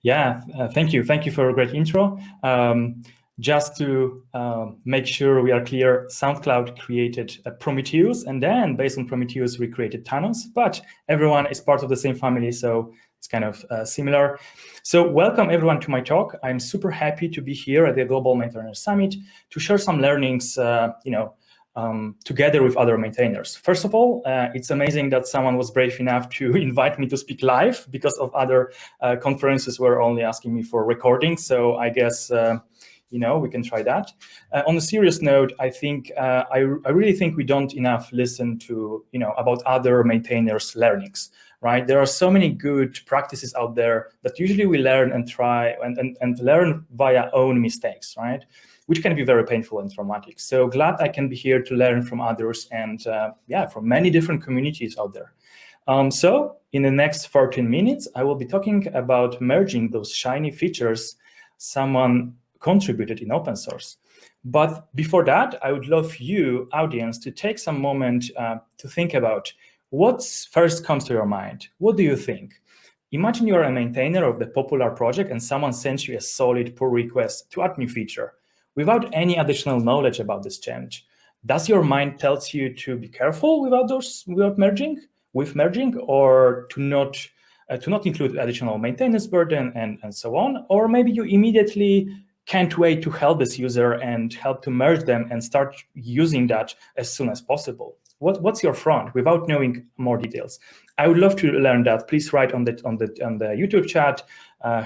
Yeah, thank you. Thank you for a great intro. Just to make sure we are clear, SoundCloud created Prometheus, and then based on Prometheus, we created Thanos, but everyone is part of the same family, so it's kind of similar. So welcome everyone to my talk. I'm super happy to be here at the Global Maintainer Summit to share some learnings, together with other maintainers. First of all, it's amazing that someone was brave enough to invite me to speak live, because of other conferences were only asking me for recording. So I guess we can try that. On a serious note, I think I really think we don't enough listen to about other maintainers' learnings. Right? There are so many good practices out there that usually we learn and try and learn via own mistakes, right? Which can be very painful and traumatic. So glad I can be here to learn from others and from many different communities out there. So in the next 14 minutes, I will be talking about merging those shiny features someone contributed in open source. But before that, I would love you, audience, to take some moment to think about what first comes to your mind. What do you think? Imagine you're a maintainer of the popular project and someone sends you a solid pull request to add new feature without any additional knowledge about this change. Does your mind tells you to be careful without merging, or to not include additional maintenance burden and so on? Or maybe you immediately can't wait to help this user and help to merge them and start using that as soon as possible. What's your front without knowing more details? I would love to learn that. Please write on the YouTube chat,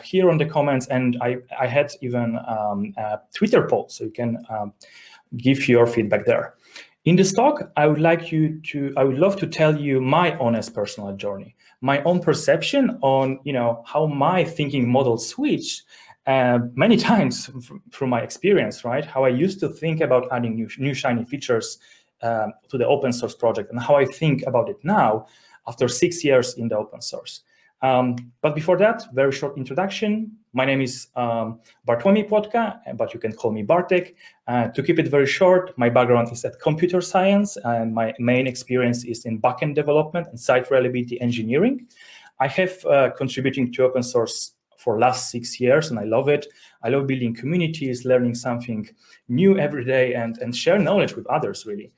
here on the comments, and I had even a Twitter poll, so you can give your feedback there. In this talk, I would love to tell you my honest personal journey, my own perception on how my thinking model switched many times from my experience, right? How I used to think about adding new shiny features to the open source project, and how I think about it now after 6 years in the open source. But before that, very short introduction. My name is Bartłomiej Płotka, but you can call me Bartek. To keep it very short, my background is at computer science, and my main experience is in backend development and site reliability engineering. I have contributing to open source for last 6 years, and I love it. I love building communities, learning something new every day, and share knowledge with others, really.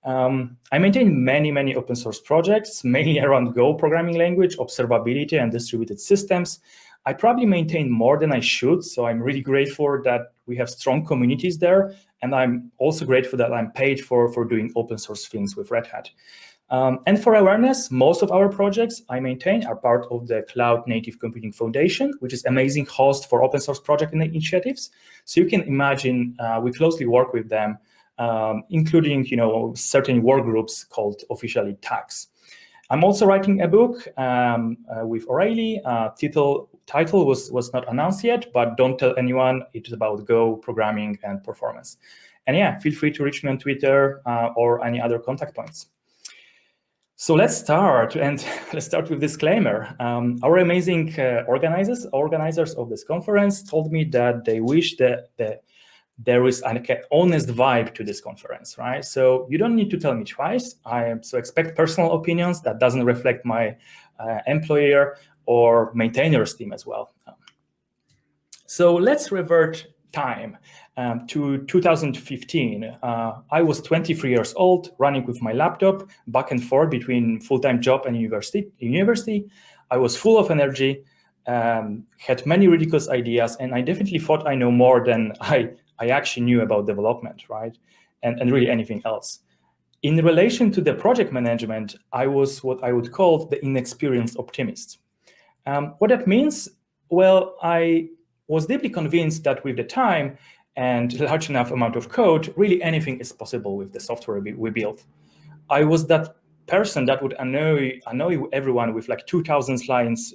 I maintain many open source projects, mainly around Go programming language, observability, and distributed systems. I probably maintain more than I should, so I'm really grateful that we have strong communities there, and I'm also grateful that I'm paid for doing open source things with Red Hat. And for awareness, most of our projects I maintain are part of the Cloud Native Computing Foundation, which is amazing host for open source project initiatives. So you can imagine we closely work with them, including certain work groups called officially tags. I'm also writing a book with O'Reilly. Title was not announced yet, but don't tell anyone. It's about Go programming and performance. And yeah, feel free to reach me on Twitter or any other contact points. So let's start with disclaimer. Our amazing organizers of this conference told me that they wish that there is an honest vibe to this conference, right? So you don't need to tell me twice. So expect personal opinions that doesn't reflect my employer or maintainers team as well. So let's revert time to 2015. I was 23 years old, running with my laptop back and forth between full-time job and university. I was full of energy, had many ridiculous ideas, and I definitely thought I know more than I actually knew about development, right? And really anything else. In relation to the project management, I was what I would call the inexperienced optimist. What that means? Well, I was deeply convinced that with the time and large enough amount of code, really anything is possible with the software we built. I was that person that would annoy everyone with like 2,000 lines,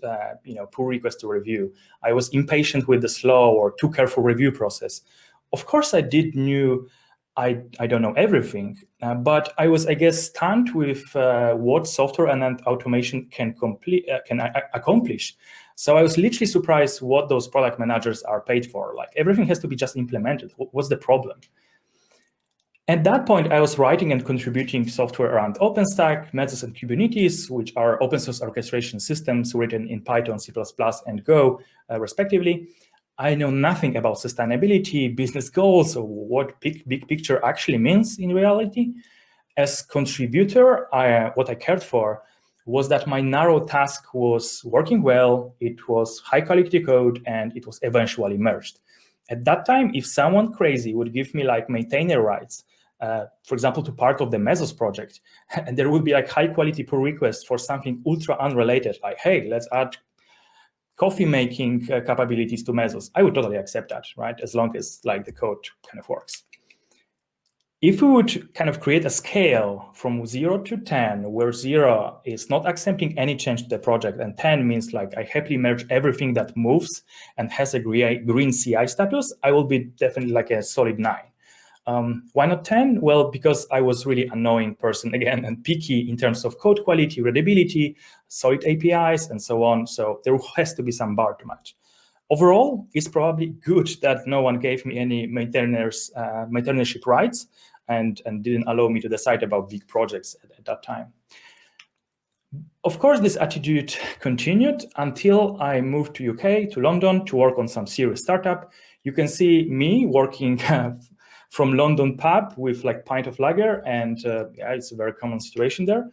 pull request to review. I was impatient with the slow or too careful review process. Of course, I don't know everything, but I was, I guess, stunned with what software and automation can accomplish. So I was literally surprised what those product managers are paid for. Like everything has to be just implemented. What's the problem? At that point, I was writing and contributing software around OpenStack, Mesos, and Kubernetes, which are open source orchestration systems written in Python, C++, and Go, respectively. I know nothing about sustainability, business goals, or what big picture actually means in reality. As contributor, what I cared for was that my narrow task was working well, it was high quality code, and it was eventually merged. At that time, if someone crazy would give me like maintainer rights, for example, to part of the Mesos project, and there would be like high quality pull request for something ultra unrelated, like, hey, let's add coffee making capabilities to Mesos, I would totally accept that, right? As long as like the code kind of works. If we would kind of create a scale from 0 to 10, where 0 is not accepting any change to the project, and 10 means like I happily merge everything that moves and has a green CI status, I will be definitely like a solid 9. Why not 10? Well, because I was really annoying person again and picky in terms of code quality, readability, solid APIs, and so on. So there has to be some bar to match. Overall, it's probably good that no one gave me any maintainership rights and didn't allow me to decide about big projects at that time. Of course, this attitude continued until I moved to UK, to London, to work on some serious startup. You can see me working from London pub with like pint of lager, and yeah, it's a very common situation there.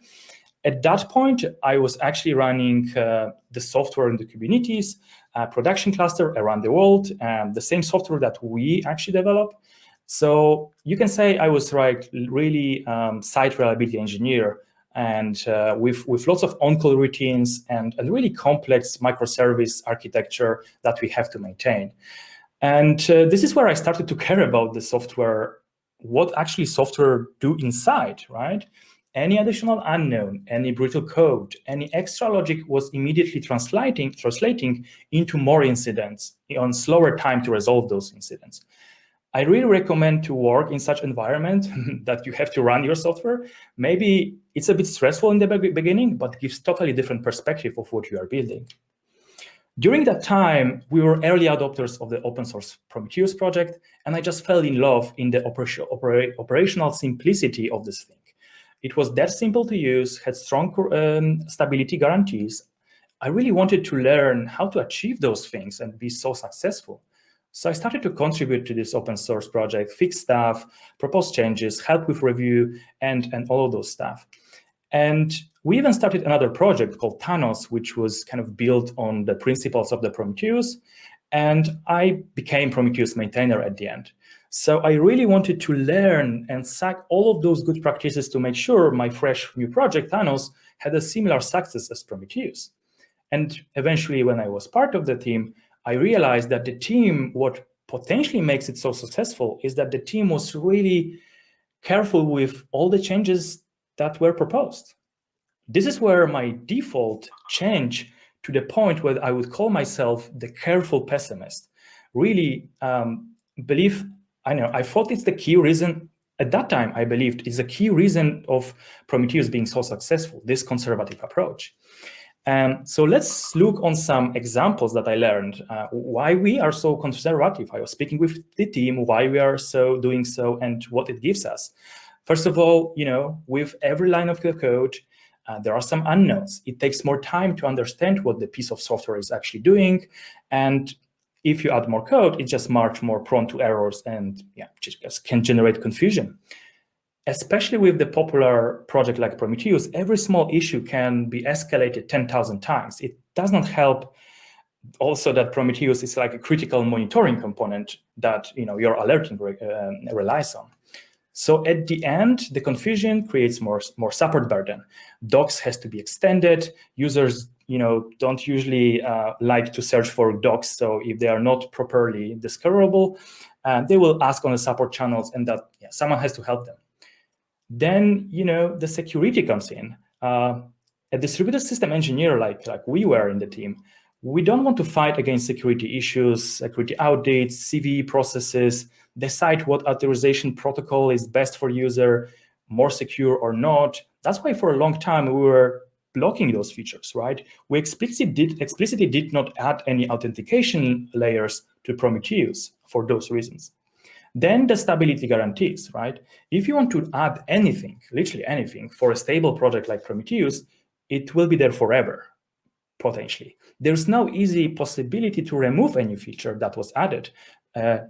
At that point, I was actually running the software in the Kubernetes production cluster around the world, the same software that we actually develop. So you can say I was like really site reliability engineer, and with lots of on-call routines and really complex microservice architecture that we have to maintain. And this is where I started to care about the software, what actually software do inside, right? Any additional unknown, any brutal code, any extra logic was immediately translating into more incidents on slower time to resolve those incidents. I really recommend to work in such environment that you have to run your software. Maybe it's a bit stressful in the beginning, but gives totally different perspective of what you are building. During that time, we were early adopters of the open source Prometheus project, and I just fell in love in the operational simplicity of this thing. It was that simple to use, had strong stability guarantees. I really wanted to learn how to achieve those things and be so successful. So I started to contribute to this open source project, fix stuff, propose changes, help with review, and all of those stuff. And we even started another project called Thanos, which was kind of built on the principles of the Prometheus. And I became Prometheus maintainer at the end. So I really wanted to learn and suck all of those good practices to make sure my fresh new project, Thanos, had a similar success as Prometheus. And eventually, when I was part of the team, I realized that the team, what potentially makes it so successful is that the team was really careful with all the changes that were proposed. This is where my default changed to the point where I would call myself the careful pessimist. Really I thought it's the key reason, at that time I believed it's a key reason of Prometheus being so successful, this conservative approach. So let's look on some examples that I learned, why we are so conservative. I was speaking with the team, why we are so doing so, and what it gives us. First of all, with every line of the code, there are some unknowns. It takes more time to understand what the piece of software is actually doing. And if you add more code, it's just much more prone to errors and just can generate confusion. Especially with the popular project like Prometheus, every small issue can be escalated 10,000 times. It does not help also that Prometheus is like a critical monitoring component that your alerting relies on. So at the end, the confusion creates more support burden. Docs has to be extended. Users don't usually like to search for docs. So if they are not properly discoverable, they will ask on the support channels, and that someone has to help them. Then the security comes in. A distributed system engineer like we were in the team, we don't want to fight against security issues, security audits, CV processes, decide what authorization protocol is best for user, more secure or not. That's why for a long time we were blocking those features, right? We explicitly did not add any authentication layers to Prometheus for those reasons. Then the stability guarantees, right? If you want to add anything, literally anything, for a stable project like Prometheus, it will be there forever, potentially. There's no easy possibility to remove any feature that was added,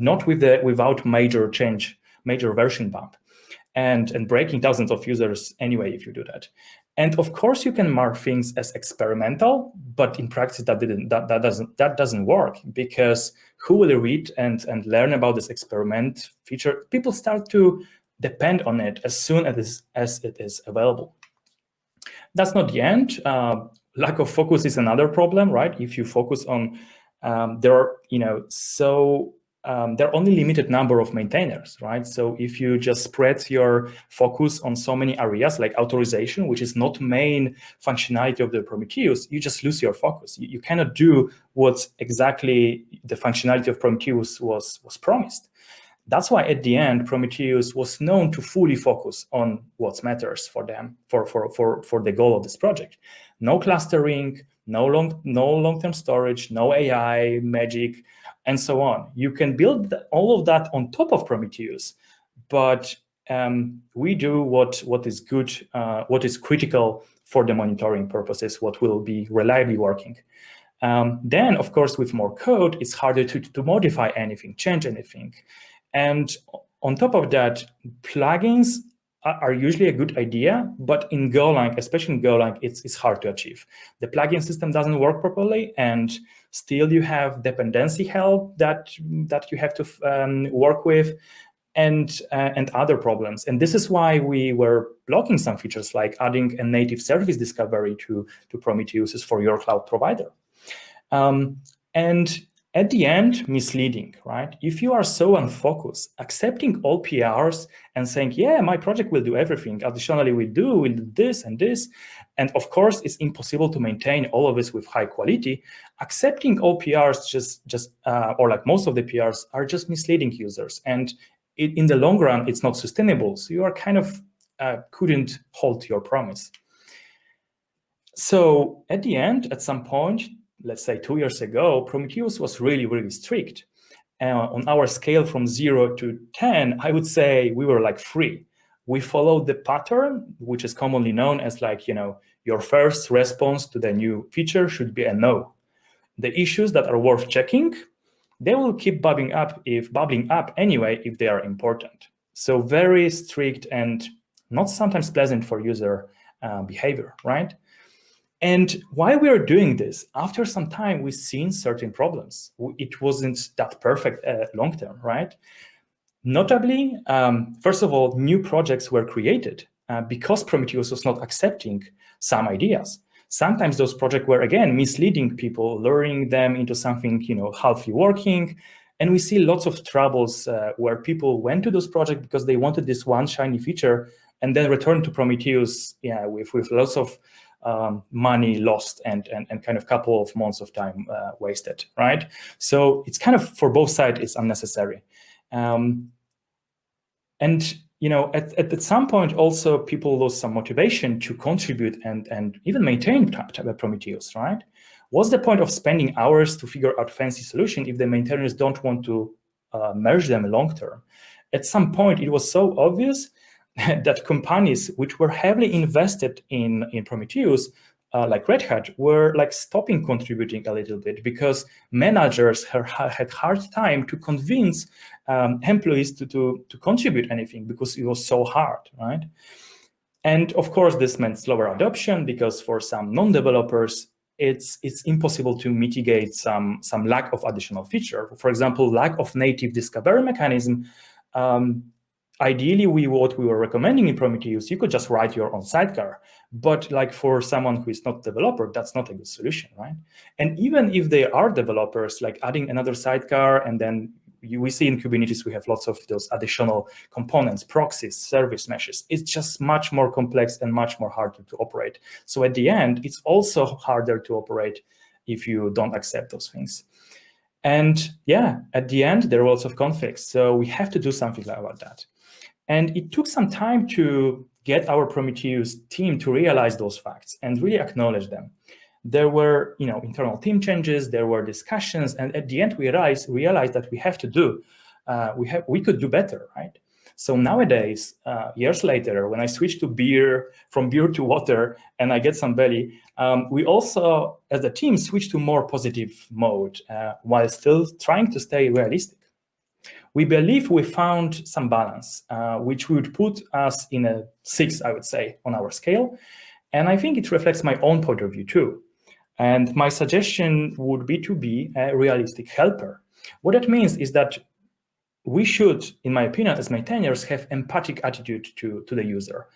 not without major change, major version bump, and breaking thousands of users anyway if you do that. And of course, you can mark things as experimental, but in practice that doesn't work, because who will read and learn about this experiment feature? People start to depend on it as soon as it is available. That's not the end. Lack of focus is another problem, right? If you focus on there are only limited number of maintainers, right? So if you just spread your focus on so many areas like authorization, which is not main functionality of the Prometheus, you just lose your focus. You cannot do what exactly the functionality of Prometheus was promised. That's why at the end, Prometheus was known to fully focus on what matters for them, for the goal of this project. No clustering, no long-term storage, no AI, magic, and so on. You can build all of that on top of Prometheus, but we do what is good, what is critical for the monitoring purposes, what will be reliably working. Then, of course, with more code, it's harder to modify anything, change anything. And on top of that, plugins are usually a good idea, but in Golang, especially in Golang, it's hard to achieve. The plugin system doesn't work properly, and still you have dependency help that you have to work with, and other problems. And this is why we were blocking some features, like adding a native service discovery to Prometheus for your cloud provider. And at the end, misleading, right? If you are so unfocused, accepting all PRs and saying, yeah, my project will do everything. Additionally, we'll do this and this. And of course, it's impossible to maintain all of this with high quality. Accepting all PRs or like most of the PRs are just misleading users. And in the long run, it's not sustainable. So you are kind of couldn't hold your promise. So at the end, at some point, let's say 2 years ago, Prometheus was really, really strict. On our scale from 0 to 10, I would say we were like 3. We followed the pattern, which is commonly known as like, your first response to the new feature should be a no. The issues that are worth checking, they will keep bubbling up anyway if they are important. So very strict and not sometimes pleasant for user behavior, right? And while we are doing this, after some time, we've seen certain problems. It wasn't that perfect long-term, right? Notably, first of all, new projects were created because Prometheus was not accepting some ideas. Sometimes those projects were, again, misleading people, luring them into something, halfly working. And we see lots of troubles where people went to those projects because they wanted this one shiny feature and then returned to Prometheus with lots of money lost and kind of couple of months of time wasted, right? So it's kind of, for both sides, it's unnecessary. And at some point also people lose some motivation to contribute and even maintain Prometheus, right? What's the point of spending hours to figure out fancy solution if the maintainers don't want to merge them long term? At some point, it was so obvious that companies which were heavily invested in Prometheus, like Red Hat, were like stopping contributing a little bit because managers had hard time to convince employees to contribute anything because it was so hard, right? And of course, this meant slower adoption because for some non-developers, it's impossible to mitigate some lack of additional feature. For example, lack of native discovery mechanism. Ideally, what we were recommending in Prometheus, you could just write your own sidecar. But like for someone who is not a developer, that's not a good solution, right? And even if they are developers, like adding another sidecar, and then we see in Kubernetes, we have lots of those additional components, proxies, service meshes. It's just much more complex and much more harder to operate. So at the end, it's also harder to operate if you don't accept those things. And yeah, at the end, there are lots of conflicts. So we have to do something about that. And it took some time to get our Prometheus team to realize those facts and really acknowledge them. There were, internal team changes, there were discussions, and at the end we realized that we have to do we could do better, right? So nowadays, years later, when I switch to from beer to water, and I get some belly, we also, as a team, switch to more positive mode while still trying to stay realistic. We believe we found some balance, which would put us in a 6, I would say, on our scale. And I think it reflects my own point of view too. And my suggestion would be to be a realistic helper. What that means is that we should, in my opinion, as maintainers, have empathic attitude to the user,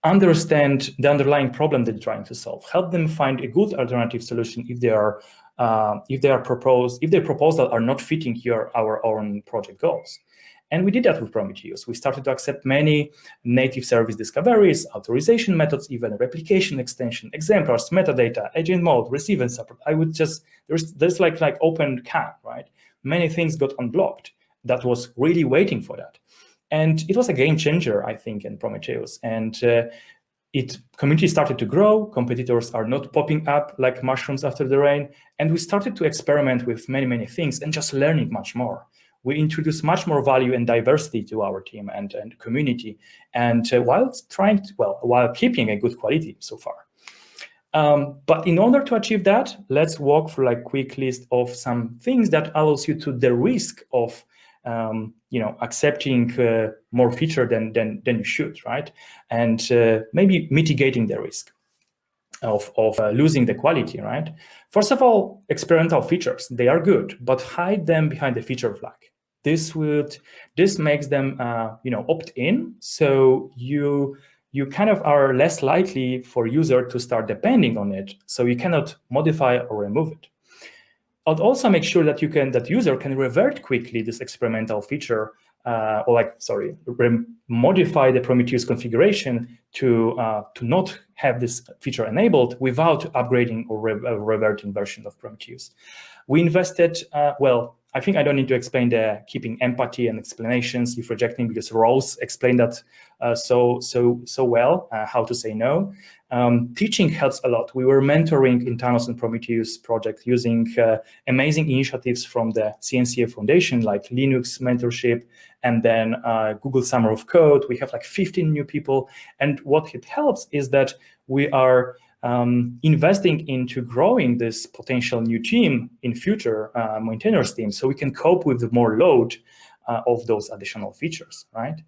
understand the underlying problem they're trying to solve, help them find a good alternative solution if their proposal are not fitting our own project goals. And we did that with Prometheus. We started to accept many native service discoveries, authorization methods, even replication extension, exemplars, metadata, agent mode, receive and support. There's like open can, right? Many things got unblocked. That was really waiting for that. And it was a game changer, I think, in Prometheus. And community started to grow. Competitors are not popping up like mushrooms after the rain. And we started to experiment with many, many things and just learning much more. We introduced much more value and diversity to our team and community, and while keeping a good quality so far. But in order to achieve that, let's walk through a quick list of some things that allows you to the risk of accepting more feature than you should, right? And maybe mitigating the risk of losing the quality, right? First of all, experimental features, they are good, but hide them behind the feature flag. This makes them opt in, so you kind of are less likely for user to start depending on it, so you cannot modify or remove it. I'd also make sure that user can revert quickly this experimental feature, modify the Prometheus configuration to not have this feature enabled without upgrading or reverting version of Prometheus. We invested, I think I don't need to explain the keeping empathy and explanations if rejecting, because Rose explained that so well, how to say no. Teaching helps a lot. We were mentoring in Thanos and Prometheus project using amazing initiatives from the CNCF Foundation, like Linux mentorship, and then Google Summer of Code. We have 15 new people. And what it helps is that we are investing into growing this potential new team in future maintainers team, so we can cope with the more load of those additional features, right?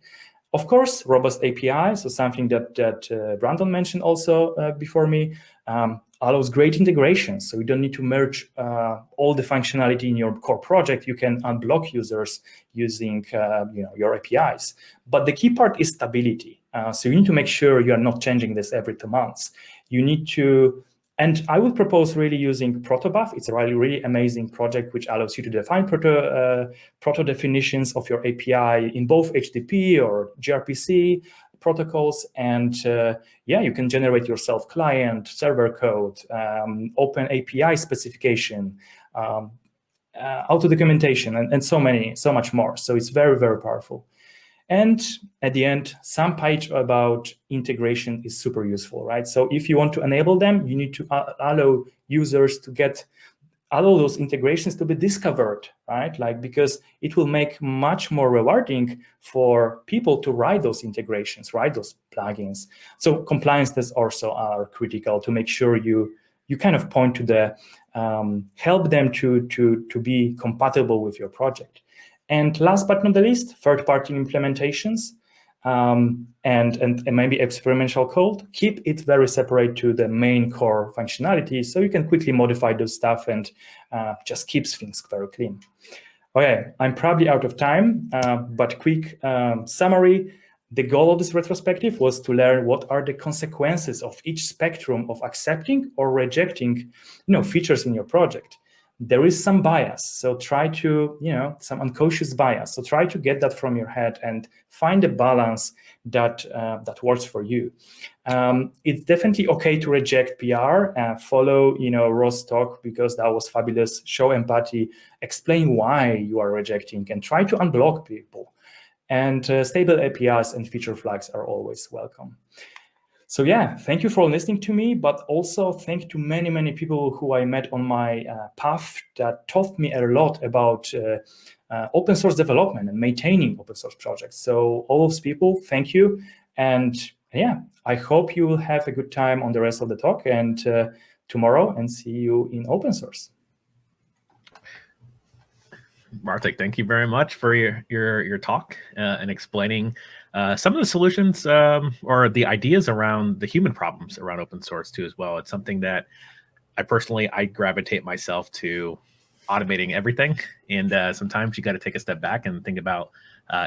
Of course, robust API, so something that Brandon mentioned also before me, allows great integration. So you don't need to merge all the functionality in your core project. You can unblock users using your APIs. But the key part is stability. So you need to make sure you are not changing this every 2 months. You need to, and I would propose really using Protobuf. It's a really amazing project which allows you to define proto definitions of your API in both HTTP or gRPC protocols. And you can generate your self-client, server code, open API specification, auto documentation, and so much more. So it's very, very powerful. And at the end, some page about integration is super useful, right? So if you want to enable them, you need to allow users to allow those integrations to be discovered, right? Because it will make much more rewarding for people to write those integrations, write those plugins. So compliance tests also are critical to make sure you kind of point to the help them to be compatible with your project. And last but not the least, third-party implementations and maybe experimental code. Keep it very separate to the main core functionality, so you can quickly modify those stuff and just keeps things very clean. Okay, I'm probably out of time, but quick summary. The goal of this retrospective was to learn what are the consequences of each spectrum of accepting or rejecting, features in your project. There is some bias, so try to, some unconscious bias. So try to get that from your head and find a balance that works for you. It's definitely okay to reject PR. Follow, Ross talk, because that was fabulous. Show empathy, explain why you are rejecting, and try to unblock people. And stable APIs and feature flags are always welcome. So thank you for listening to me, but also thank you to many, many people who I met on my path that taught me a lot about open source development and maintaining open source projects. So all of those people, thank you. And yeah, I hope you will have a good time on the rest of the talk and tomorrow, and see you in open source. Bartek, thank you very much for your talk and explaining some of the solutions or the ideas around the human problems around open source too as well. It's something that I gravitate myself to automating everything. And sometimes you got to take a step back and think about,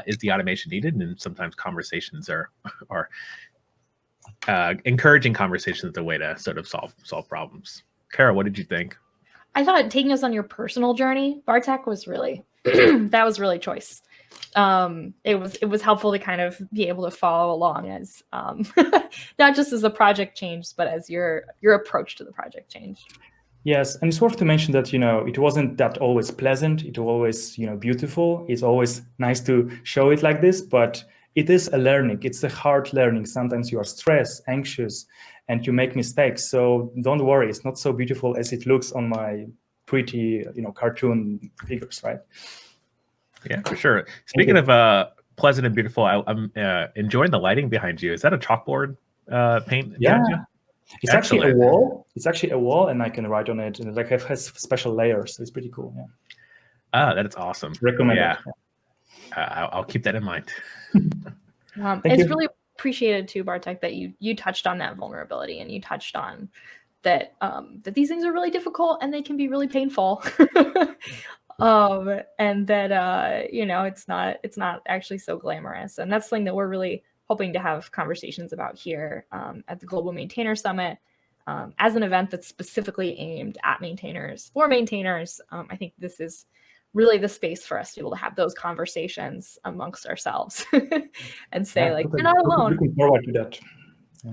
is the automation needed? And sometimes conversations are encouraging conversations the way to sort of solve problems. Kara, what did you think? I thought taking us on your personal journey, Bartek, was really, that was really choice. It was helpful to kind of be able to follow along as, not just as the project changed, but as your approach to the project changed. Yes, and it's worth to mention that, it wasn't that always pleasant. It was always, beautiful. It's always nice to show it like this, but it is a learning. It's a hard learning. Sometimes you are stressed, anxious, and you make mistakes. So don't worry. It's not so beautiful as it looks on my pretty, cartoon figures, right? Yeah, for sure. Speaking of pleasant and beautiful, I'm enjoying the lighting behind you. Is that a chalkboard paint behind you? It's actually a wall. It's actually a wall, and I can write on it, and it has special layers. So it's pretty cool. Yeah. Ah, that is awesome. Recommend it. Yeah. I'll keep that in mind. It's really appreciated too, Bartek, that you touched on that vulnerability, and you touched on that that these things are really difficult and they can be really painful. And that it's not actually so glamorous, and that's something that we're really hoping to have conversations about here at the Global Maintainer Summit as an event that's specifically aimed at maintainers, for maintainers. I think this is really the space for us to be able to have those conversations amongst ourselves and say, like, you're not alone. Looking forward to that. Yeah.